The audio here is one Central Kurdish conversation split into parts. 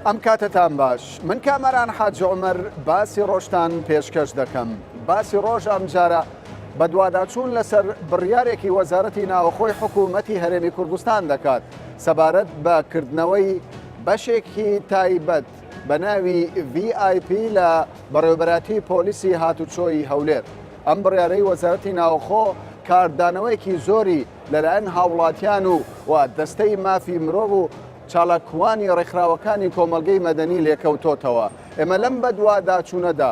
ئەم کاتتان باش من کامەران حاج عومەر باسی ڕۆژتان پێشکەش دەکەم باسی ڕۆژ ئەم جارە بە دوواداچوون لەسەر بڕیارێکی وەزارەتی ناوخۆی حکوومەتی هەرێمی کوردستان دەکات سەبارەت بە کردنەوەی بەشێکی تایبەت بە ناوی VIP لە بەڕێوەبەراتی پۆلیسی هاتوچۆی هەولێر ئەم بڕیارەی وەزارەتی ناوخۆ کاردانەوەیەکی زۆری لەلایەن هاوڵاتیان و دەستەی مافی مرۆڤ و چالاکوانی ڕێکخراوەکانی کۆمەلگەی مەدەنی لێکەوتۆتەوە ئێمە لەم بەدواداچوونەدا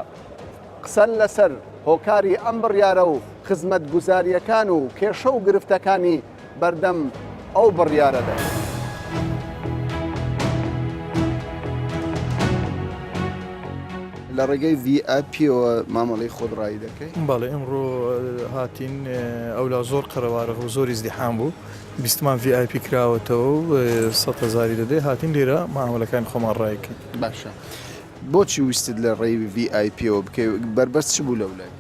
قسەن لەسەر هۆکاری ئەم بڕیارە و خزمەتگوزاریەکان و کێشە و گرفتەکانی بەردەم ئەو بڕیارەدا لە ڕێگەی VIPەوە مامەڵەی خۆت ڕای دەکەی؟ بەڵێ ئەمڕۆ هاتین ئەولا زۆر قەرەوارە و زۆری زدیحام بوو بیستمان VIP کراوەتەوە و 100,000 دەدەی هاتین لێرە مامەڵەکانی خۆمان ڕایکەین. باشە بۆچی ویستت لە ڕێی VIPەوە بکەی بەربەست چ بوو لەولای؟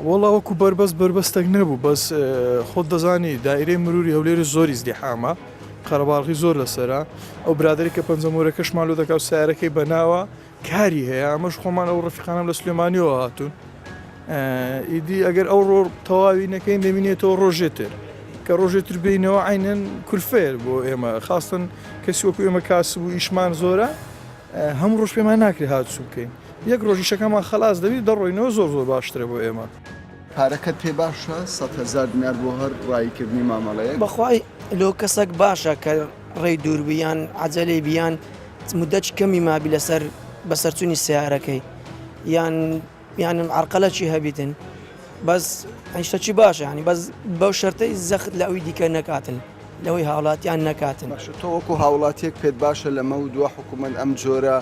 وەڵا وەکو بربەستێک نەبوو بەس خۆت دەزانی دایرەی مروری هەولێر زۆری زدیحامە قەرەباڵغی زۆر لەسەرە ئەو برادری کە پەنجەمۆرەکەشمان لۆ دەکات سیارەکەی بەناوە کاری هەیە ئەمەش خۆمان ئەو ڕەفیقانم لە سلێمانیەوە هاتوون ئیدی ئەگەر ئەو ڕۆ تەواوی نەکەین دەبینێتەوە ڕۆژێتر کە ڕۆژێتر بینەوە عینەن کولفێر بۆ ئێمە خاستن کەسی وەکو ئێمە کاسب و ئیشمان زۆرە هەموو ڕۆژ پێمان ناکرێت هاتوچوو بکەین یەک ڕۆژی شەکەمان خلاص دەبێت دەڕۆینەوە زۆر باشترە بۆ ئێمە. پارەکەت پێ باشە 100,000 دینار بۆ هەر ڕایکردنی مامەڵەیە؟ بەخوای لۆ کەسێک باشە کە ڕێی دوور بیان عەجەلەی بیان مدەچ کەمی مابی لەسەر بەسەرچوونی سیارەکەی یان عەرقەلەکی هەبیتن بەس هیچی باشە ینی بەس بەو شەرتەی زەخت لە ئەوی دیکە نەکاتن لەوەی هاوڵاتیان نەکاتن. تۆ وەکو هاوڵاتیەک پێت باشە لەمە و دووە حکوومەت ئەم جۆرە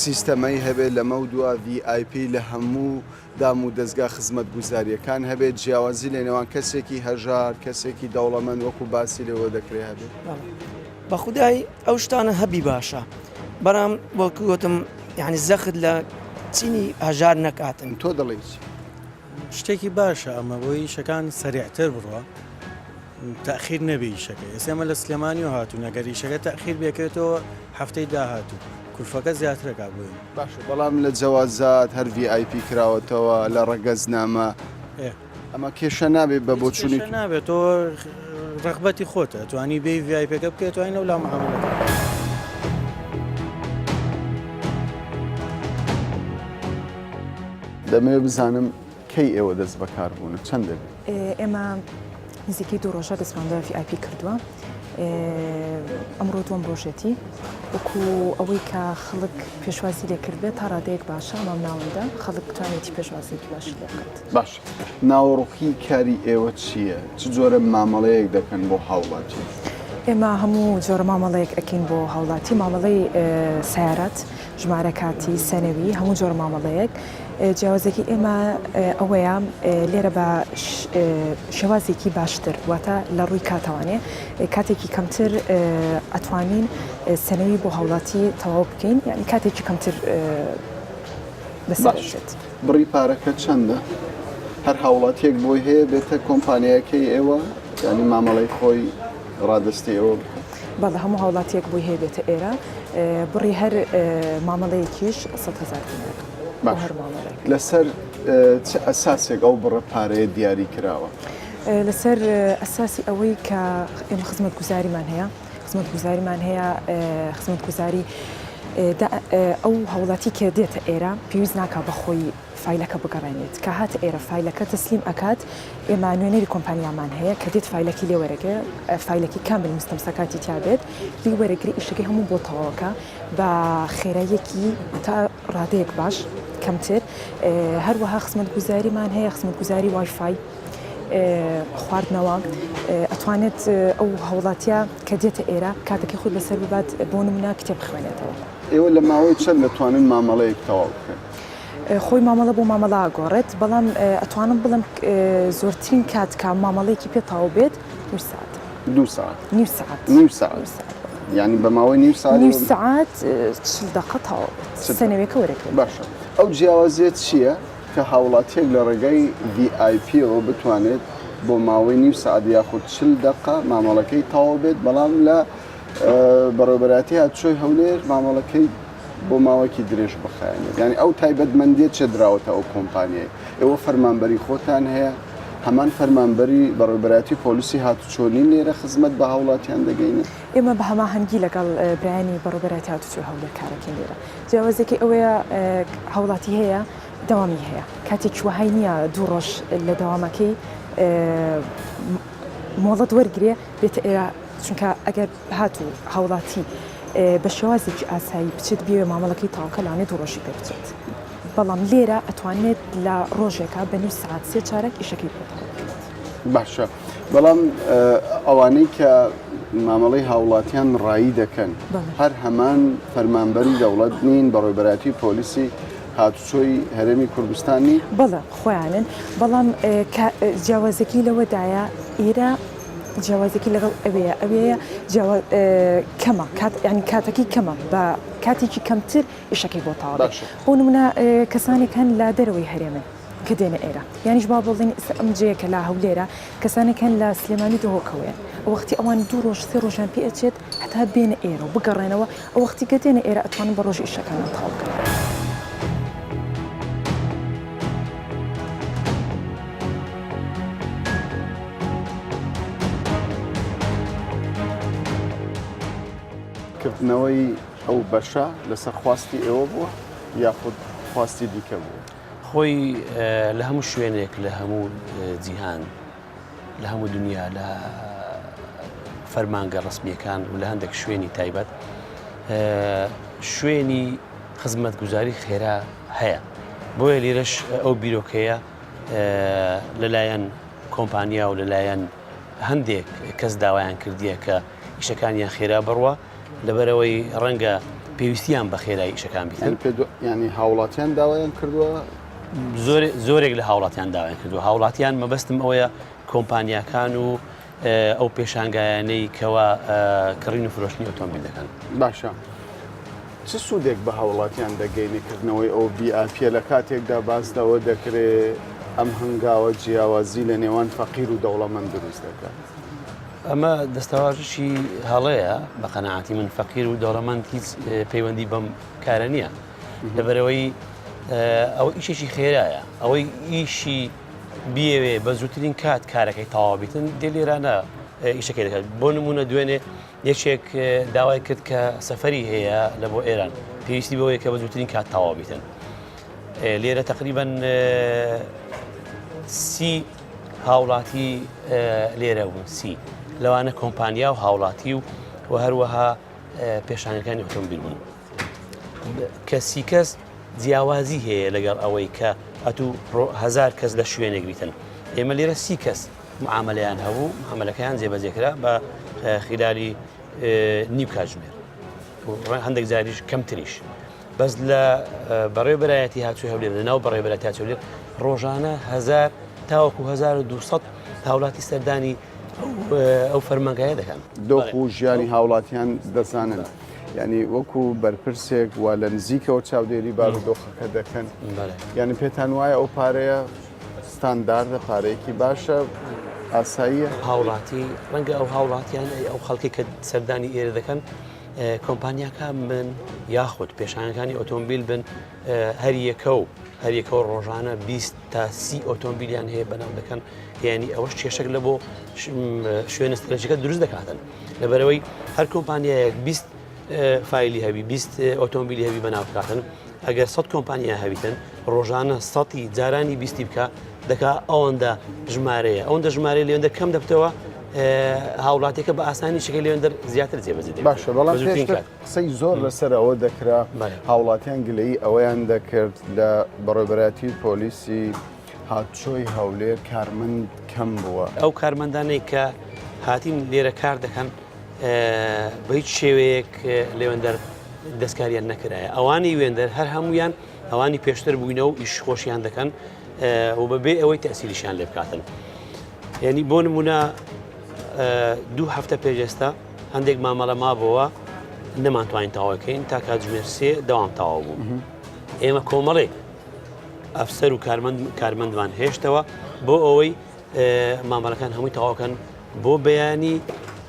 سیستەمەی هەبێت لەمە و دووە VIP لە هەموو دام و دەستگا خزمەت گوزاریەکان هەبێت جیاوازی لە نێوان کەسێکی هەژار کەسێکی دەوڵەمەند وەکو باسی لەوە دەکرێت هەبێت. بە خودای ئەو شتانە هەبی باشە بەرام وەکوتم یعنی زەخت لە چینی هەژار نەکاتن. تۆ دەڵێیت شتێکی باشە ئەمە بۆی شەکان سەریعتر بڕوە تەخیر نەبی شەکە ئێسێمە لە سلێمانیەوە هاتوون ئەگەر ئیشەکە تەخیر بێکێتەوە هەفتەی داهاتوو کولفەکە زیاترەکە بووین. باشە بەڵام لە جەوازات هەر VIP کراوەتەوە لە ڕەگەزنامە ئەمە کێشە نابێت بە بۆچوونی نابێت تۆ ڕغبەتی خۆتە توانی بێ VIPەکە بکەێت توانینە ولا معاملەکە. دەمەوێت بزانم کەی ئێوە دەست بەکار بوون چەند دەبێت؟ ئێمە نزیکەی 2 ڕۆژە دەستماندا VIP کردووە ئەمڕۆ دووەم ڕۆژێتی وەکو ئەوەی کە خەڵک پێشوازی لێکرد بێت تا ڕادەیەک باشە مام ناوەندا خەڵک بتوانێتی پێشوازێکی باش لێکات. باش ناوەڕۆکی کاری ئێوە چییە؟ چ جۆرە مامەڵەیەک دەکەن بۆ هاوڵاتی؟ ئێمە هەموو جۆرە مامەڵەیەک ئەکەین بۆ هاوڵاتی مامەڵەی سیارەت ژمارە کاتی سەنەوی هەموو جۆرە مامەڵەیەک جیاوازێکی ئێمە ئەوەیە لێرە بە شێوازێکی باشتر واتە لە ڕووی کاتەوانێ کاتێکی کەمتر ئەتوانین سەنەوی بۆ هاوڵاتی تەواو بکەین یعنی کاتێکی کەمتر بەسەرێت. بڕی پارەکە چەندە؟ هەر هاوڵاتیەک بۆی هەیە بێتە کۆمپانیەکەی ئێوە ینی مامەڵەی خۆی ڕادستی ئەوە بکە؟ بەڵێ هەموو هاوڵاتیەک بۆی هەیە بێتە ئێرە بڕی هەر مامەڵەیەکیش 100,000 دینار. لەسەر چ ئەساسێک ئەو بڕە پارەیە دیاری کراوە؟ لەسەر ئەساسی ئەوەی کە ئێمە خزمەت گوزاریمان هەیە خزمەت گوزاری ئەو هاوڵاتی کە دێتە ئێرە پێویست ناکە بەخۆی فایلەکە بگەڕێنێت کە هاتە ئێرە فایلەکە تەسلیم ئەکات ئێمە نوێنەری کۆمپانیامان هەیە کە دێت فایلەکی لێ وەرەگە فایلەکی کامل مستەمسەکاتی تیابێت لی وەرەگری ئیشەکەی هەموو بۆ تەواوەکە بە خێراییەکی تا ڕادەیەک باش کەمتر هەروەها خزمەت گوزاریمان هەیە خزمەت گوزاری وایفای خواردنەوە ئەتوانێت ئەو هاوڵاتیە کە دێتە ئێرە کاتێکی خود لەسەر ببات بۆ نمونە کتێب بخوێنێتەوە. ئێوە لە ماوەی چەند دەتوانن مامەڵەیەک تەواو بکەن؟ خۆی مامەڵە بۆ مامەڵە ئاگۆڕێت بەڵام ئەتوانم بڵم زۆرترین کات کە مامەڵەیەکی پێ تەواو بێت 2 ساعت. 2 ساعت؟ نیم ساعت ینی بە ماوەی نیم ساعت 40 دقیقە تەواو بێت سەنەوێکە وەرەگرێت. باشە ئەو جیاوازیت چییە کە هاوڵاتیەک لە ڕێگەی VIPەوە بتوانێت بۆ ماوەی نیم ساعت یاخود 40 دقیقە مامەڵەکەی تەواو بێت بەڵام لە بەڕێوەبەراتی هاتوچۆی هەولێر مامەڵەکەی بۆ ماوەکی درێژ بخایێنێت ینی ئەو تایبەتمەندیت چێ دراوەتە ئەو کۆمپانیای ئێوە فەرمانبەری خۆتان هەیە هەمان فەرمانبەری بەڕێوەبەراتی پۆلیسی هاتوچۆنین لێرە خزمەت بە هاوڵاتیان دەگەینە ئێمە بە هەماهەنگی لەگەڵ برایانی بەڕێوەبەراتی هاتوچۆ هەولێر کارەکەین لێرە جیاوازێکی ئەوەیە هاوڵاتی هەیە داوامی هەیە کاتێک وهای نییە دوو ڕۆژ لە داوامەکەی مۆڵەت وەرگێ بێتە ئێرە چونکە ئەگەر هاتوو هاوڵاتی بە شێوازێکی ئاسایی بچێت بێ مامەڵەکەی تاوکە لانێت دوو ڕۆژی پێ بچێت بەڵام لێرە ئەتوانێت لە ڕۆژێکە بە نوو سعات سێ چارەك ئیشەکەی پێێت باشە بەڵام ئەوانەی کە مامەڵەی هاوڵاتیان ڕایی دەکەن هەر هەمان فەرمانبەری دەوڵەت نین بەڕێوەبەراتی پۆلیسی هاتوچۆی هەرێمی کوردستانی بەڵێ خۆیانن بەڵام جیاوازەکی لەوەدایە ئێرە جیاوازێکی لەگەڵ ئەوەیە کەمە ینی کاتەکەی کەمە بە کاتێکی کەمتر ئیشەکەی بۆ تاوا بۆ نمونە کەسانێک هەن لا دەرەوەی هەرێمن کە دێنە ئێرە یانیش با بڵین ئەم جەیەکە لا هەولێرە کەسانێک هەن لە سلێمانی دهۆکەوەیە وەختی ئەوان دوو ڕۆژ سێ ڕۆژان پێ ئەچێت هەتا بێنە ئێرە و بگەڕێنەوە ئەو وەختی کە دێنە ئێرە ئەتوانن بە ڕۆژ ئیشەکانیان تاوا بکەن. کردنەوەی ئەو بەشە لەسەر خواستی ئێوە بووە یاخود خواستی دیکە بووە خۆی لە هەموو شوێنێک لە هەموو جیهان لە هەموو دنیا لە فەرمانگە ڕسمیەکان و لە هەندێک شوێنی تایبەت شوێنی خزمەت گوزاری خێرا هەیە بۆیە لێرەش ئەو بیرۆکەیە لەلایەن کۆمپانیا و لەلایەن هەندێک کەس داوایان کردیە کە ئیشەکانیان خێرا بڕوە لەبەرەوەی ڕەنگە پێویستیان بە خێرایی ئیشەکان بیتن ینی هاوڵاتیان داوایان کردووە زۆرێک لە هاوڵاتیان داوایان کردووە هاوڵاتیان مەبەستم ئەوەیە کۆمپانیاکان و ئەو پێشانگایانەی کەوا کڕین و فرۆشتنی ئۆتۆمبیل دەکەن باشە چ سوودێک بە هاوڵاتیان دەگەینیکردنەوەی ئەو بیئاپیە لە کاتێکدا باسدەوە دەکرێت ئەم هەنگاوە جیاوازی لە نێوان فەقیر و دەوڵەمەند دروست دەکات ئەمە دەستەواژشی هەڵەیە بە قەنەعاتی من فەقیر و دەوڵەمەند هیچ پەیوەندی بەم کارە نییە لەبەرەوەی ئەوە ئیشێکی خێرایە ئەوەی ئیشی بیەوێ بە زووترین کات کارەکەی تەواوبیتن دێ لێرانە ئیشەکەی دەکات بۆ نمونە دوێنێ یەکێک داوای کرد کە سەفەری هەیە لە بۆ ئێران پێویستی بەوەیە کە بە زووترین کات تەواوبیتن لێرە تقریباً 30 هاوڵاتی لێرە بوون 30 لەوانە کۆمپانیا و هاوڵاتی و هەروەها پێشانەکانی ئۆتۆمبیل بوون کە 30 کەس جیاوازی هەیە لەگەڵ ئەوەی کە ئەتوو 1000 کەس لە شوێنێک بیتن ئێمە لێرە 30 کەس معاملەیان هەبوو معاملەکەیان جێبەجێکرا بە خلالی نیو کاتژمێر هەندێک جاریش کەمتریش بەس لە بەڕێوەبەرایەتی هاتووی هەولێر لەناو بەڕێوەبەراتی هاتووی هەولێر ڕۆژانە 1000 تاوەکو 1200 هاوڵاتی سەردانی ئەو فەرمانگایە دەکەن دۆخ و ژیانی هاوڵاتیان دەزانن ینی وەکو بەرپرسێک وا لە نزیکەوە چاودێری بارودۆخەکە دەکەن یعنی پێتان وایە ئەو پارەیە ستانداردە پارەیەکی باشە ئاساییە هاوڵاتی ڕەنگە ئەو هاوڵاتیان ئەو خەڵکی کە سەردانی ئێرە دەکەن کۆمپانیاکان من یاخود پێشانەکانی ئۆتۆمبیل بن هەریەکەوە ڕۆژانە 20 تا 30 ئۆتۆمبیلیان هەیە بەناو دەکەن یعنی ئەوەش کێشەک لە بۆ شوێنە استراتیژیکە دروست دەکاتن لەبەرەوەی هەر کۆمپانیایەک 20 فایلی هەبی 20 ئۆتۆمبیلی هەبی بەناو بکاتن ئەگەر 100 کۆمپانیا هەبیتن ڕۆژانە 100 جارانی 20 بکە دەکا ئەوەندە ژمارەیە ئەوەندە ژمارە لێوەندە کەم دەبتەوە هاوڵاتێکە بە ئاسانی شکل لێوەندە زیاتر جێبەجێ باشە بەڵام قسەی زۆر لەسەر ئەوە دەکرا هاوڵاتیان گلەیی ئەوەیان دەکرد لە بەڕێوەبەراتی پۆلیسی هاتوچۆی هەولێر کارمەند کەم بووە ئەو کارمەندانەی کە هاتین لێرە کار دەکەن بە هیچ شێوەیەک لێوەندەر دەستکاریان نەکرایە ئەوانی وێندەر هەر هەمویان ئەوانی پێشتر بووینەوە ئیش خۆشیان دەکەن و بەبێ ئەوەی تەسیریشیان لێ بکاتن یعنی بۆ نمونە 2 هەفتە پێشێستا هەندێک مامەڵە مابەوە نەمانتوانین تاواکەین تا کاتژمێر 3 دەوام تاوا بوو ئێمە کۆمەڵێک ئەفسەر و کارمەندوان هێشتەوە بۆ ئەوەی مامەڵەکان هەمووی تەواوکەن بۆ بەیانی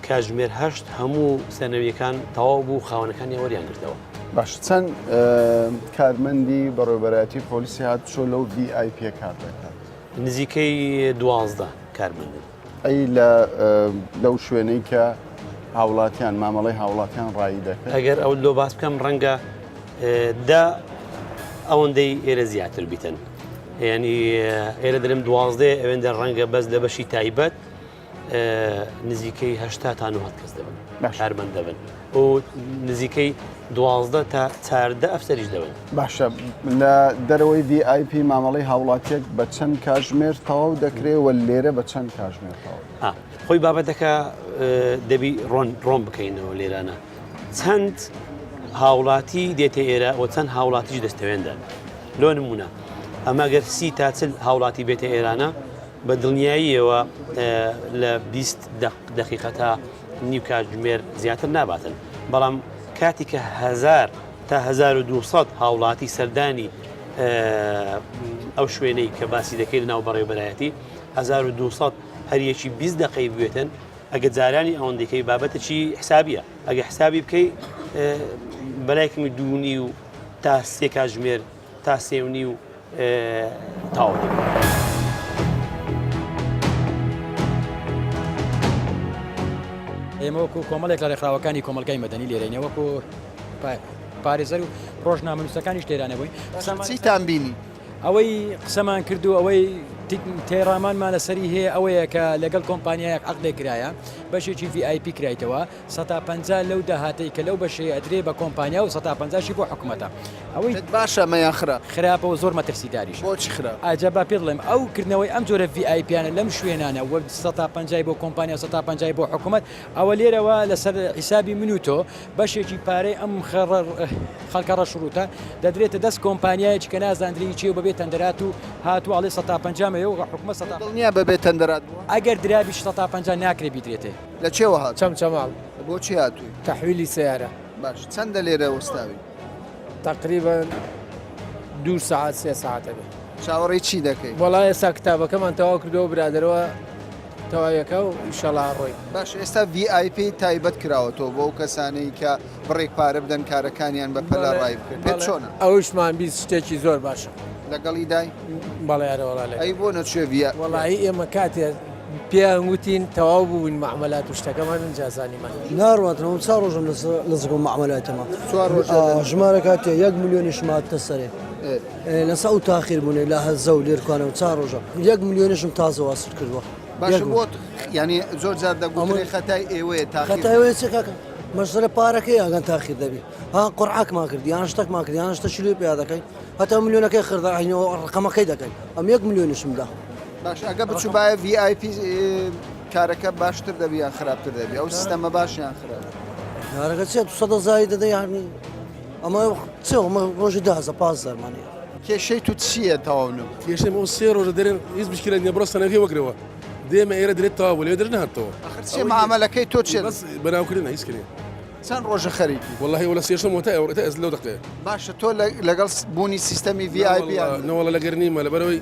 کاتژمێر 8 هەموو سەرنەویەکان تەواو بوو خاوەنەکانی وەریان گرتەوە باش چەند کارمەندی بەڕێوەبەرایەتی پۆلیسی هاتوچۆ لەو VIP کار دەکات نزیکەی 12 کارمەندن ئەی لەو شوێنەی کە هاوڵاتیان مامەڵەی هاوڵاتیان ڕایی دەکەن ئەگەر ئەو لۆ باس بکەم ڕەنگە دا ئەوەندەی ئێرە زیاتر بیتن ینی ئێرە دەرم 12 ئەوێندە ڕەنگە بەس لە بەشی تایبەت نزیکەی 80 تا 90 کەس دەبن کارمەند دەبن و نزیکەی 12 تا 14 ئەفسەریش دەبن باشە لە دەرەوەی VIP مامەڵەی هاوڵاتیەک بە چەند کاتژمێر تەواو دەکرێت و لێرە بە چەند کاتژمێر تەواو خۆی بابەتەکە دەبی ڕۆن بکەینەوە لێرانە چەند هاوڵاتی دێتە ئێرە و چەند هاوڵاتیش دەستەوێندا لۆ نمونە ئەمە گەر 30 تا 40 هاوڵاتی بێتە ئێرانە بە دڵنیاییەوە لە 20 دقیقە تا نیو کاتژمێر زیاتر ناباتن بەڵام کاتی کە 1000 تا 1200 هاوڵاتی سەردانی ئەو شوێنەی کە باسی دەکەی لەناو بەڕێوەبەرایەتی 1200 هەریەکی 20 دقەی بوێتن ئەگە جارانی ئەوەندەکەی بابەتەکی حسابیە ئەگە حسابی بکەی بەلایکمی دوونی و تا 3 کاتژمێر تا 3.5 تاو ئێمە وەکو کۆمەڵێک لە ڕێکخراوەکانی کۆمەلگای مەدەنی لێرەینە وەکو پارێزەر و ڕۆژنامە نووسەکانیش تێرانەبووی چیتان بینی ئەوەی قسەمان کردو ئەوەی تێڕامانمان لەسەری هەیە ئەوەیە کە لەگەڵ کۆمپانیایەک عەقدێک کرایە بەشێکی VIP کرایتەوە 150 لەو داهاتەی کە لەو بەشەیە ئەدرێ بە کۆمپانیا و 150شی بۆ حکوومەتە ئەوەی باشە مەیان خراپەوە زۆر مەترسیداریش بۆچی خراپ ئاجابا پێ بڵێم ئەو کردنەوەی ئەم جۆرە VIPیانە لەم شوێنانە وە 150 بۆ کۆمپانیا 150 بۆ حکوومەت ئەوە لێرەوە لەسەر حیسابی من و تۆ بەشێکی پارەی ئەم خەڵکە ڕەشروتە دەدرێتە دەست کۆمپانیایەکی کە نازاندرێکی چێ بەبێت تەندەرات و هاتووە ئەڵێ 150 مەیە و حکوومەت دڵنیا بەبێت تەندەرات ئەگەر درابی 150 ناکرێ بیدرێتێ لە چێوە هات چەمچەماڵ بۆچی هاتووی تحویلی سیارە باش چەندە لێرە وەستاوی تقریبا 2 ساعت 3 ساعتە بێت چاوەڕێی چی دەکەی وەڵای ئێستا کتابەکەمان تەواو کردەوە برادرەوە تەواویەکە و ئیشەڵا ڕۆی باش ئێستا VIP تایبەت کراوەتەوە بۆ ئەو کەسانەی کە بڕێک پارە بدەن کارەکانیان بە پەلا ڕای بکرێت پێت چۆنە ئەوشمان بیست شتێکی زۆر باشە لەگەڵی دای بەڵێرەوەڵا لە ئەی بۆ نەچێ VIP وەڵایی ئێمە کاتێ پێیان وتین تەواو بووین معاملات و شتەکەمان جازانیمان ناڕاتەوە چا ڕۆژم لە زگۆ معاملاتەمە ژمارە کاتێ 1 ملیۆنی شماتە سەرێ لەسا و تاخیر بوونێ لە هەزە و لێرکانەوە چا ڕۆژە 1 ملیۆنیشم تازە واسر کردووە باش بۆ ینی زۆر جار دەگوتێ خەتای ئێوەیە خەتایوێ چ کاکە مەشتەرە پارەکەی ئەگەن تاخیر دەبی ها قڕعاکمان کردی یان شتێکمان کردی یان شتە شلوی پیا دەکەی هەتا ملیۆنەکەی خرداینەوە ڕقەمەکەی دەکەی ئەم 1 ملیۆنیشمدا باش ئەگە بچوو باە VIP کارەکە باشتر دەبی یان خراپتر دەبی ئەو سیستەمە باشیان خراپ کارەکە چێت 100 زای دەدە یانی ئەمە چێمە ڕۆژی 10 زەرمانە کێشەی تو چییە تەواونم کێشەی ئەو سێ ڕۆژە دەرێن هیچ بشکرە نیە بڕستانەکەی وەکرەوە دێمە ئێرە درێت تەواو لێ دەر نهاتەوە چێ معاملەکەی تۆ چێت بەناوکردن هیچ کرێ چەند ڕۆژە خەریکی والله ولا سێشم وتا ئەوڕێتە ئەس لەو دقەیە باشە تۆ لەگەڵ بوونی سیستەمی VIP نەوەڵە لەگەر نیمە لەبەرەوەی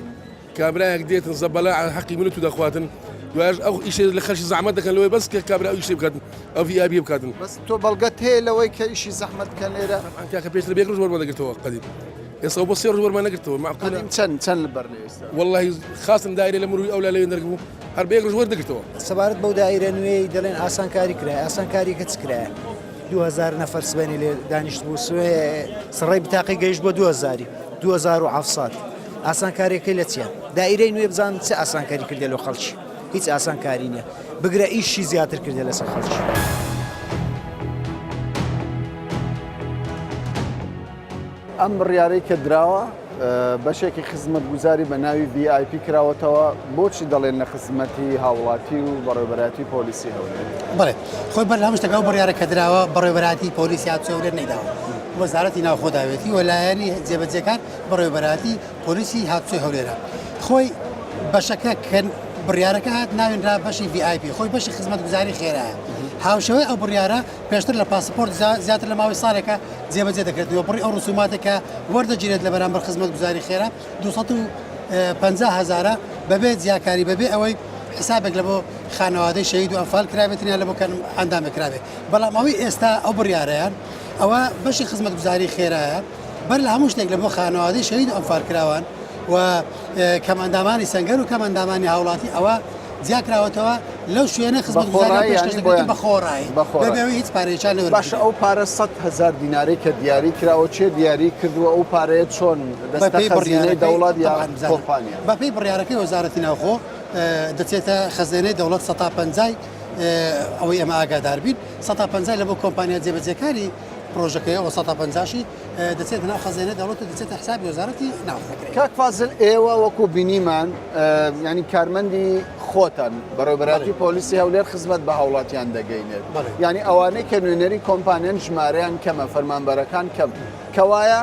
کابراایەک دێتن زەبەلا حەقی من تو دەخواتن دوایش ئەو ئیشێ لە خەرشی زەحمەت دەکەن لەوەی بەس کە کابرا ئەو ئیشێ بکاتن ئەو VIP بکاتن بەس تۆ بەڵگەت هەیە لەوەی کە ئیشی زەحمەت بکەن لێرە کاکە پێش لە بێک ڕۆژ وەرمان دەگرتەوە قەدیم ئێستا بۆ سێ ڕۆژ وەرمان نەگرتەوە معقولە چەند لەبەر لێ ئێستا والله خاصن دایرە لە مروی ئەو لە لەوێن دەرگبوو هەر بێک ڕۆژ وەردەگرتەوە سەبارەت بەو دایرە نوێی دەڵێن ئاسانکاری کرای ئاسانکاریکە چ کرایە 2000 نەفەر سبێنی لێ دانیشت بوو سوێ سڕێی بتاقی گەیشت بۆ 2700 ئاسانکاریەکەی لە چیە دایرەی نوێ بزان چه ئاسانکاری کردێ لە خەڵکی هیچ ئاسانکاری نییە بگرە ئیشی زیاتر کردێ لەسەر خەڵکی ئەم بڕیارەی کە دراوە بەشێکی خزمەت گوزاری بە ناوی VIP کراوەتەوە بۆچی دەڵێن لە خزمەتی هاوڵاتی و بەڕێوەبەرایەتی پۆلیسی هەولێر بڵێ خۆی بەر هەموو شتەکە بڕیارە کە دراوە بەڕێوەبەرایەتی پۆلیسی هاتوچۆ هەولێر نەیداوە وەزارەتی ناوخۆداوێتی وەلایەنی جێبەجێکان بەڕێوەبەرایەتی پۆلیسی هاتوچۆ هەولێرە خۆی بەشەکە کە بڕیارەکە هات ناوێنرا بەشی VIP خۆی بەشی خزمەت گوزاری خێرایە هاوشەوەی ئەو بڕیارە پێشتر لە پاسپۆرت زیاتر لە ماوەی ساڵێکە جێبەجێ دەکرێتەوە بڕی ئەو ڕسوماتێکە وەردەگیرێت لە بەرامبەر خزمەت گوزاری خێرا 250,000 بەبێ جیاکاری بەبێ ئەوەی حسابێک لە بۆ خانەوادەی شەهید و ئەنفال کرابێتنیان لە بۆ ئەندامێک کرابێت بەڵام ئەوەی ئێستا ئەو بڕیارەیان ئەوە بەشی خزمەت گوزاری خێرایە بەر لە هەموو شتێک لە بۆ خانەوادەی شەهید ئەنفارکراوان و کەمەندامانی سەنگەر و کەمەندامانی هاوڵاتی ئەوە جیاکراوەتەوە لەو شوێنە خزمەت گوزاری بە خۆڕایی بەبێەوەی هیچ پارێکیان لەوە باش ئەو پارە 100,000 دیناری کە دیاری کراوە چێ دیاری کردووە ئەو پارەیە چۆن دەستە خەزینەی دەوڵات یا کۆمپانیا بەپێی بڕیارەکەی وەزارەتی ناوخۆ دەچێتە خەزینەی دەوڵەت 150 ئەوەی ئەمە ئاگادار بین 150 لە بۆ کۆمپانیا جێبەجێکاری پرۆژەکەیەوە 150 دەچێت ناو خەزینەی دەوڵەت و دەچێتە حسابی وەزارەتی ناوخۆ. کاک فازل ئێوە وەکو بینیمان ینی کارمەندی خۆتان بەڕێوەبەراتی پۆلیسی هەولێر خزمەت بە هاوڵاتیان دەگەینێت ینی ئەوانەی کە نوێنەری کۆمپانیان ژمارەیان کەمە فەرمانبەرەکان کەم کەوایە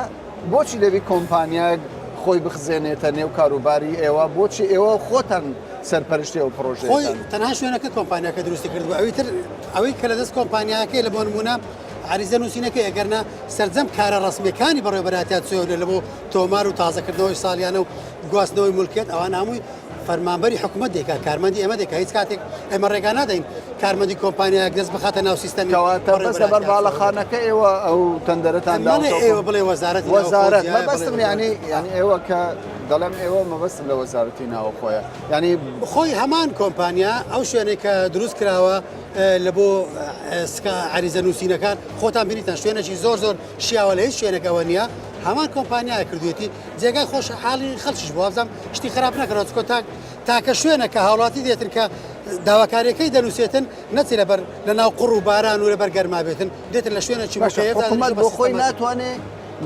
بۆچی دەبی کۆمپانیاک خۆی بخزێنێتە نێو کاروباری ئێوە بۆچی ئێوە خۆتان سەرپەرشتی ئەو پرۆژێ خۆی تەنها شوێنەکە کۆمپانیاکە دروستی کردووە ئەوەی کە لەدەست کۆمپانیاکەی لە بۆ نمونە عریزە نووسینەکە ئەگەرنا سەرجەم کارە ڕسمیەکانی بەڕێوەبەراتیان چۆنە لە بۆ تۆمار و تازەکردنەوەی ساڵیانە و گواستنەوەی مولکێت ئەوان هەمووی فەرمانبەری حکوومەت دێکا کارمەندی ئێمە دێکا هیچ کاتێک ئێمە ڕێگا نادەین کارمەندی کۆمپانیاک دەست بخاتە ناو سیستەمیەوە بەس لەبەر باڵەخانەکە ئێوە ئەو تەندەرەتان ئێوە بڵێ وەزارەتی وەزارەت مەبەستم ینی ئێوە کە دەڵێم ئێوە مەبەستم لە وەزارەتی ناوەخۆیە ینی خۆی هەمان کۆمپانیا ئەو شوێنێک کە دروست کراوە لە بۆ عریزە نووسینەکان خۆتان بینیتان شوێنێکی زۆر شیاوە لە هیچ شوێنێکەوە نییە هەمان کۆمپانیای کردوێتی جێگای خۆش حاڵی خەڵکیش بوو بزانام شتی خراپ نەکەەوە چکۆ تاکە شوێنە کە هاوڵاتی دێتن کە داواکاریەکەی دەنووسێتن نەچی لەبەر لە ناو قڕ و باران و لەبەر گەرما بێتن دێتن لە شوێنێکی حکوومەت بۆ خۆی ناتوانێت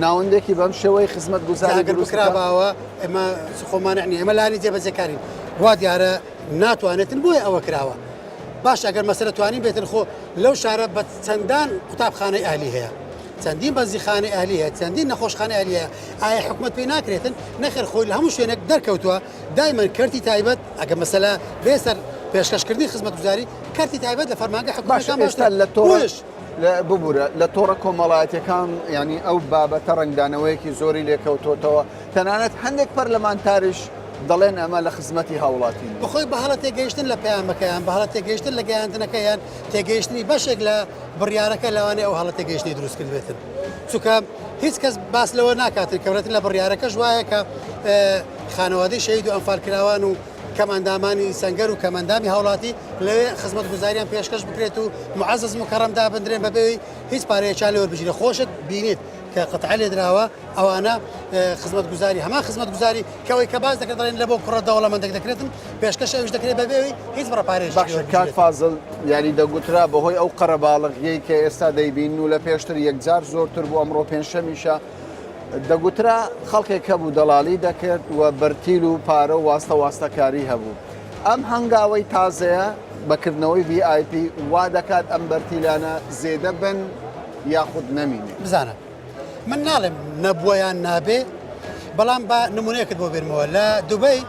ناوەندێکی بەم شێوەی خزمەت گوزاری بکراباوە ئێمە خۆمانعنی ئێمە لانی جێبەجێکارین وا دیارە ناتوانێتن بۆیە ئەوە کراوە باش ئەگەر مەسەرە توانین بێتن خۆ لەو شارە بە چەندان قوتابخانەی ئالی هەیە چەندین بەنزیخانەی ئالی هەیە چەندین نەخۆشخانەی ئالی هەیە ئایا حکوومەت پێی ناکرێتن نەخێر خۆی لە هەموو شوێنێک دەرکەوتووە دایمەن کەرتی تایبەت ئەگە مەسەلا بێسەر پێشکەشکردنی خزمەت گوزاری کەرتی تایبەت لە فەرمانگە حکوومەتەکان باشتر لە تۆش ببوورە لە تۆڕە کۆمەڵایەتەکان ینی ئەو بابەتە ڕنگدانەوەیەکی زۆری لێکەوتۆتەوە تەنانەت هەندێک پەرلەمانتاریش دەڵێن ئەمە لە خزمەتی هاوڵاتی بخۆی بە هەڵە تێگەیشتن لە پەیامەکەیان بە هەڵە تێگەیشتن لە گەیاندنەکەیان تێگەیشتنی بەشێک لە بڕیارەکە لەوانێ ئەو هەڵە تێگەیشتنی دروست کردبێتن چونکە هیچ کەس باس لەوە ناکاتن کەورەتن لە بڕیارەکەش وایە کە خانەوادەی شەهید و ئەنفارکراوان و کەمەندامانی سەنگەر و کەمەندامی هاوڵاتی لەوێ خزمەت گوزاریان پێشکەش بکرێت و معەزز مکەڕەمدا بندرێن بەبێەوەی هیچ پارەیەکیان لێوە بژینە خۆشت بینیت کە قەتع لێ دراوە ئەوانە خزمەت گوزاری هەمان خزمەت گوزاری کەوەی کە باز دەکرێت دەڵێن لە بۆ کوڕە دەوڵەمەندێک دەکرێتن پێشکەش ئەوش دەکرێت بەبێەوەی هیچ بڕەپارێژ باشە کاک فازڵ یاری دەگوترا بەهۆی ئەو قەرەباڵغیەی کە ئێستا دەیبین و لە پێشتر یەکجار زۆرتر بوو ئەمڕۆ پێنجشەمیشە دەگوترا خەڵکێک هەبوو دەڵالی دەکرد و بەرتیل و پارە و واستەکاری هەبوو ئەم هەنگاوەی تازەیە بەکردنەوەی VIP وا دەکات ئەم بەرتیلانە زێدە بن یاخود نەمینێ بزانە من ناڵێم نەبوویان نابێ بەڵام بە نمونەیەکت بۆ بێنمەوە لە دوبەی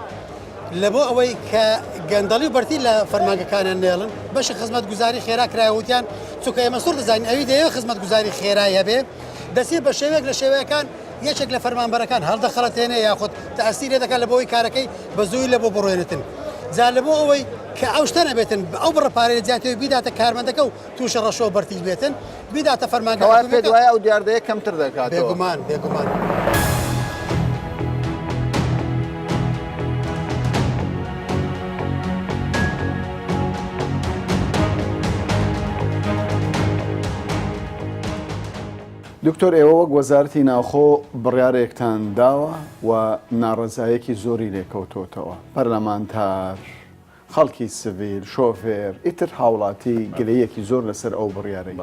لە بۆ ئەوەی کە گەندەڵی و بەرتی لە فەرمانگەکانیان نێڵن بەشی خزمەت گوزاری خێرا کرایوتیان چونکە ئێمە سوور دەزانین ئەوی دەیەوە خزمەت گوزاری خێرای هەبێ دەسێت بە شێوەیەک لە شێوەیەکان یەکێک لە فەرمانبەرەکان هەڵدەخەڵەتێنێ یاخود تەئسیرێ دەکات لە بۆی کارەکەی بە زووی لە بۆ بڕوێنتن جا لە بۆ ئەوەی کە ئەو شتە نەبێتن ئەو بڕەپارەی جیاتەوەی بیداتە کارمەندەکە و تووشە ڕەشەوە بەرتیل بێتن بیداتە فەرمانگەوە پێ دوایە ئەو دیاردەیە کەمتر دەکات بێگومان بێگومان. دکتۆر ئێوە وەک وەزارەتی ناوخۆ بڕیارێکتان داوە و ناڕەزایەکی زۆری لێکەوتۆتەوە پەرلەمانتار خەڵکی سڤیل شۆفێر ئیتر هاوڵاتی گلەیەکی زۆر لەسەر ئەو بڕیارەی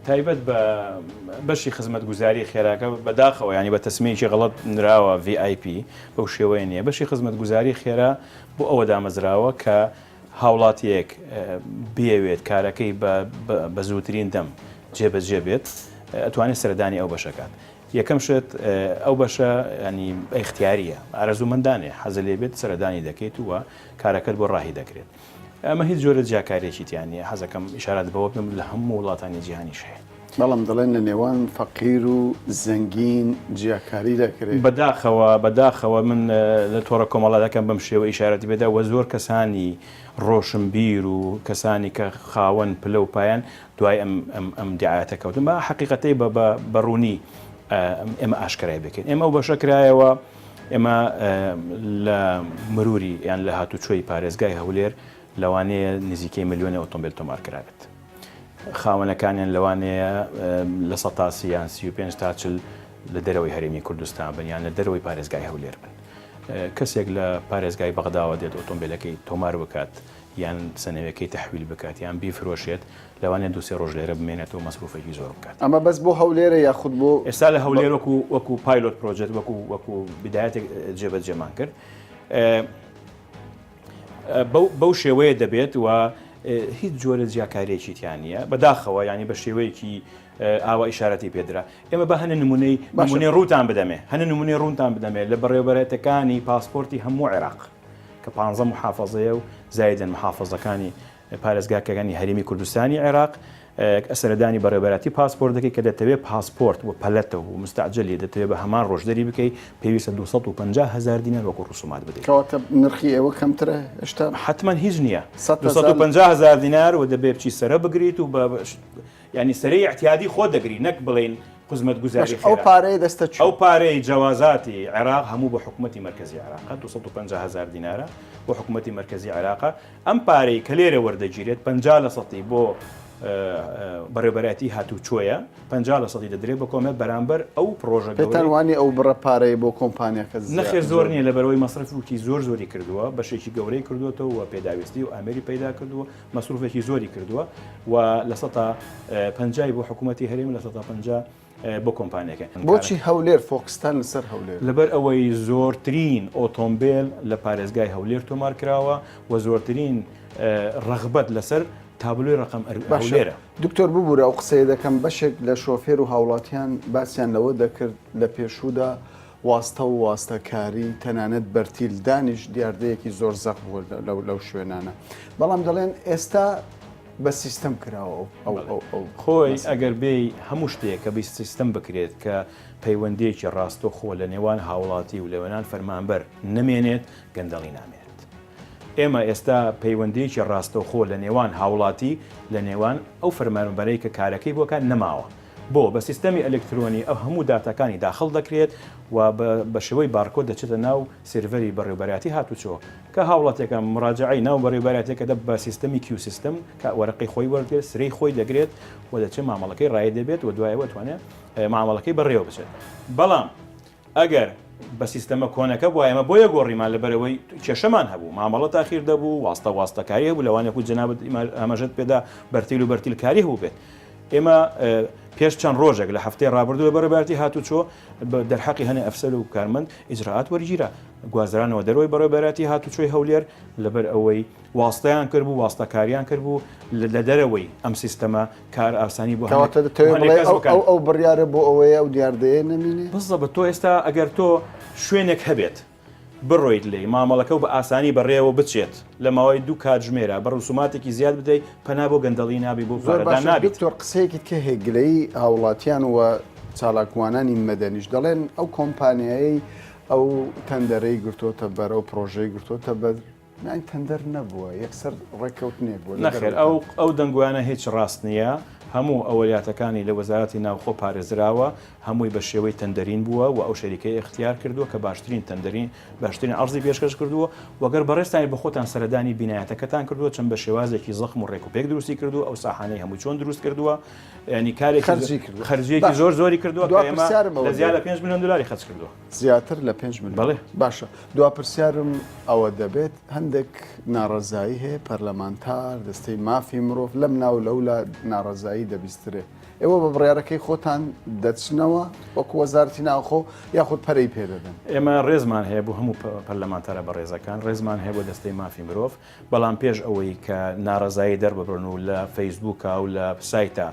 تایبەت بە بەشی خزمەت گوزاری خێراکە بەداخەوە ینی بە تەسمەیەکی غەڵەت نراوە VIP بەو شێوەیە نییە بەشی خزمەت گوزاری خێرا بۆ ئەوە دامەزراوە کە هاوڵاتیەک بێوێت کارەکەی بە زووترین دەم جێبەجێ بێت ئەتوانێت سەردانی ئەو بەشەکات یەکەم شت ئەو بەشە ینی ئەختیاریە ئارەزوومەندانێ حەزە لێ بێت سەردانی دەکەیت وە کارەکەت بۆ ڕاهی دەکرێت ئەمە هیچ جۆرە جاکارێکی تیانە حەزەکەم ئیشارەت بەوە بم لە هەموو وڵاتانی جیهانیش هەیە بەڵام دەڵێن لە نێوان فەقیر و زەنگین جیاکاری دەکرێت. بەداخەوە من لە تۆڕە کۆمەڵاتەکەم بەم شێوە ئیشارەتی بێدا و زۆر کەسانی ڕۆشنبیر و کەسانی کە خاوەن پلە و پایان دوای ئەم دیعایەتە کەوتن بە حەقیقەتەی بەڕوونی ئێمە ئاشکرای بکەین. ئێمە و بەشەکرایەوە ئێمە لە مروری یان لە هاتوچۆی پارێزگای هەولێر لەوانەیە نزیکەی ملیۆنی ئۆتۆمبیل تۆمار کرابێت. خاوەنەکانیان لەوانەیە لە 100 یان 35 تا 40 لە دەرەوەی هەرێمی کوردستان بن یان لە دەرەوەی پارێزگای هەولێر بن. کەسێک لە پارێزگای بەغداوە دێت ئۆتۆمبیلەکەی تۆمار بکات یان سنەوەکەی تەحویل بکات یان بیفرۆشێت لەوانێت 2-3 ڕۆژ لێرە بمێنێتەوە مەسروفێکی زۆر بکات. ئەمە بەس بۆ هەولێرە یاخود بۆ ئێستا لە هەولێر وەکو پایلۆت پرۆژێت وەکو بدایەتێک جێبەجێمان کرد بەو شێوەیە دەبێت و هیچ جۆرە جیاکارێکی تیان نیە بەداخەوە ینی بە شێوەیەکی ئاوا ئیشارەتی پێدرا. ئێمە بە هەنە نمونەی ڕووتان بدەمێ هەنە نمونەی ڕوونتان بدەمێت لە بەڕێوەبەرێتەکانی پاسپۆرتی هەموو عێراق کە 15 محافەزەیە و زایدن محافەزەکانی پارێزگاکەکانی هەرێمی کوردستانی عێراق ئەسەردانی بەڕێوەبەراتی پاسپۆرت دەکەی کە دەتەوێت پاسپۆرت و پەلەتە و مستعجلی دەتەوێت بە هەمان ڕۆژدەری بکەی پێویستە 250,000 دینار وەکو ڕسومات بدەیت. کەواتە نرخی ئێوە کەمترە هێشتا حتما هیچ نییە 250,000 دینار و دەبێت بچی سەرە بگریت و ینی سەرەی احتیادی خۆ دەگری نەک بڵێن خزمەت گوزاری ئەو پارەی دەستە ئەو پارەی جوازاتی عێراق هەموو بە حکوومەتی مرکزی عێراق 250,000 دینارە بۆ حکوومەتی مرکزی عێراق ئەم پارەی کە لێرە وەردەگیرێت 50% بۆ بەڕێوەبەراتی هاتوچۆیە 50% دەدرێت بە کۆمەڵ بەرامبەر ئەو پرۆژە پێتانوانی ئەو بڕە پارەی بۆ کۆمپانیاکە نەخێر زۆر نییە لەبەرەوەی مەصرفی زۆری کردووە بەشێکی گەورەی کردوێتەوە و پێداویستی و ئامێری پیدا کردووە مەصروفێکی زۆری کردووە و لە 150 بۆ حکوومەتی هەرێم لە 150 بۆ کۆمپانیەکە. بۆچی هەولێر فۆکستان لەسەر هەولێر لەبەر ئەوەی زۆرترین ئۆتۆمبیل لە پارێزگای هەولێر تۆمار کراوە و زۆرترین ڕەغبەت لەسەر تابلوی ڕقم هەولێرە. دکتۆر ببوورە ئەو قسەیە دەکەم بەشێک لە شۆفێر و هاوڵاتیان باسییان لەوە دەکرد لە پێشوودا واستە و واستەکاری تەنانەت بەرتیلدانیش دیاردەیەکی زۆر زەق بووە لەو شوێنانە بەڵام دەڵێن ئێستا بە سیستەم کراوە خۆی ئەگەر بێ هەموو شتێک کە بە سیستەم بکرێت کە پەیوەندێکی ڕاستەخۆ لە نێوان هاوڵاتی و لەوێنان فەرمانبەر نمێنێت گەندەڵی نامێت. ئێمە ئێستا پەیوەندێکی ڕاستەوخۆ لە نێوان هاوڵاتی لە نێوان ئەو فەرمانبەرەی کە کارەکەی بۆکان نەماوە بۆ بە سیستەمی ئەلکترۆنی ئەو هەموو داتاکانی داخل دەکرێت و بە شێوەی بارکۆد دەچێتە ناو سێڤەری بەڕێوەبەراتی هاتوچۆ کە هاوڵاتێکە مراجعی ناو بەڕێوەبەراتێکە دە بە سیستەمی کیو سیستم کە وەرەقی خۆی وەرگێت سرەی خۆی دەگرێت و دەچێت مامەڵەکەی ڕای دەبێت و دوایەوە توانێت مامەڵەکەی بەڕێوە بچێت. بەڵام ئەگەر بە سیستەمە کۆنەکە بۆ ئێمە بۆیە گۆڕیمان لەبەرەوەی کێشەمان هەبوو مامەڵە تاخیر دەبوو واستەکاری هەبوو لەوانێک و جەنابەت ئاماژەت پێدا بەرتیل و بەرتیلکاری هەبوو بێت. ئێمە پێش چەند ڕۆژێک لە هەفتەی ڕابردووە بەڕێوەبەراتی هاتوچۆ دەرحەقی هەنێ ئەفسەر و کارمەند ئیجراعات وەرگیرە گوازرانەوە دەرەوەی بەڕێوەبەراتی هاتوچۆی هەولێر لەبەر ئەوەی واستەیان کرد بوو واستەکاریان کرد بوو لە دەرەوەی ئەم سیستەمە کار ئاسانی بۆ ئەو بڕیارە بۆ ئەوەیە ئەو دیاردەیە نەمینێ بەڵێ بە تۆ ئێستا ئەگەر تۆ شوێنێک هەبێت بڕۆیت لێ مامەڵەکە و بە ئاسانی بەڕێوە بچێت لە ماوەی 2 کاتژمێرە بە ڕسوماتێکی زیاد بدەیت پەنا بۆ گەندەڵی نابی بۆ پارەدان نابێت. دکتۆر قسەیەکی کە هێگلەی هاوڵاتیان و چالاکوانانی مەدەنیش دەڵێن ئەو کۆمپانیایی ئەو تەندەرەی گرتوۆتە بەر ئەو پرۆژەی گرتوۆتە بەر تەندەر نەبووە یەکسەر ڕێککەوتنێ بووە نەخێر ئەو دەنگوانە هیچ ڕاست نییە هەموو ئەوەلیاتەکانی لە وەزارەتی ناوخۆ پارێزراوە هەمووی بە شێوەی تەندەرین بووە و ئەو شەریکەی اختیار کردووە کە باشترین تەندەرین باشترین ئەرزی پێشکەش کردووە وەگەر بەڕێستانی بە خۆتان سەردانی بینایەتەکەتان کردووە چەند بە شێوازێکی زەخم و ڕێکوپێک دروستی کردووە ئەو ساحانەی هەموو چۆن دروست کردووە ینی کارێک خەرجیەکی زۆری کردووە لە زیاد لە 5 میلیۆن دلاری خەرج کردووە زیاتر لە 5 میلیۆن. بەڵێ باشە دوا پرسیارم ئەوە دەبێت هەندێک ناڕەزایی هەیە پەرلەمانتار دەستەی مافی مرۆڤ لەم ناو لەولا ناڕەزایی دەبیسترێ ئێوە بە بڕیارەکەی خۆتان دەچنەوە وەکو وەزارەتی ناوخۆ یاخود پەرەی پێدەدەن. ئێمە ڕێزمان هەیە بۆ هەموو پەرلەمانتارە بە ڕێزەکان ڕێزمان هەیە بۆ دەستەی مافی مرۆڤ بەڵام پێش ئەوەی کە ناڕەزایی دەرببڕن و لە فەیسبووکە و لە سایتە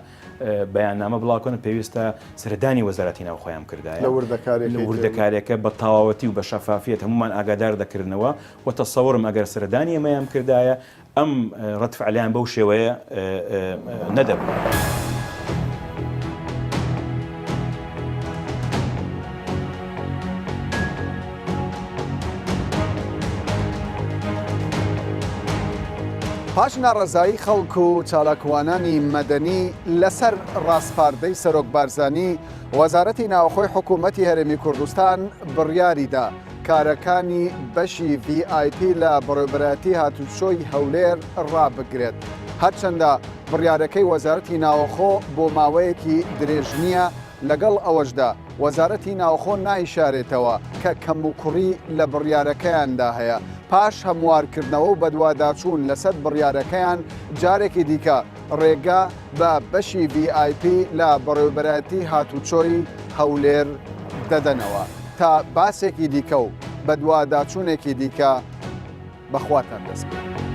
بەیاننامە بڵاوکەن پێویستە سەردانی وەزارەتی ناوخۆیان کردایە لە وردەکارێکە بە تەواوەتی و بە شەفافیت هەمومان ئاگادار دەکردنەوە و تەسەوڕم ئەگەر سەردانی ئێمەیان کردایە ئەم ڕەتفعلیان بەو شێوەیە نەدەبوو. پاش ناڕەزایی خەڵک و چالاکوانانی مەدەنی لەسەر ڕاستپاردەی سەرۆک بارزانی وەزارەتی ناوخۆی حکوومەتی هەرێمی کوردستان بڕیاریدا کارەکانی بەشی VIP لە بەڕێوەبەرەتی هاتوچۆی هەولێر ڕابگرێت. هەرچەندە بڕیارەکەی وەزارەتی ناوخۆ بۆ ماوەیەکی درێژ نییە، لەگەڵ ئەوەشدا وەزارەتی ناوخۆ نایشارێتەوە کە کەموکوڕی لە بڕیارەکەیاندا هەیە. پاش هەموارکردنەوە و بەدواداچوون لەسەر بڕیارەکەیان جارێکی دیکە ڕێگا بە بەشی VIP لە بەڕێوەبەرەتی هاتوچۆی هەولێر دەدەنەوە تا باسێکی دیکە و بەدواداچوونێکی دیکە بەخواتان دەست بێت.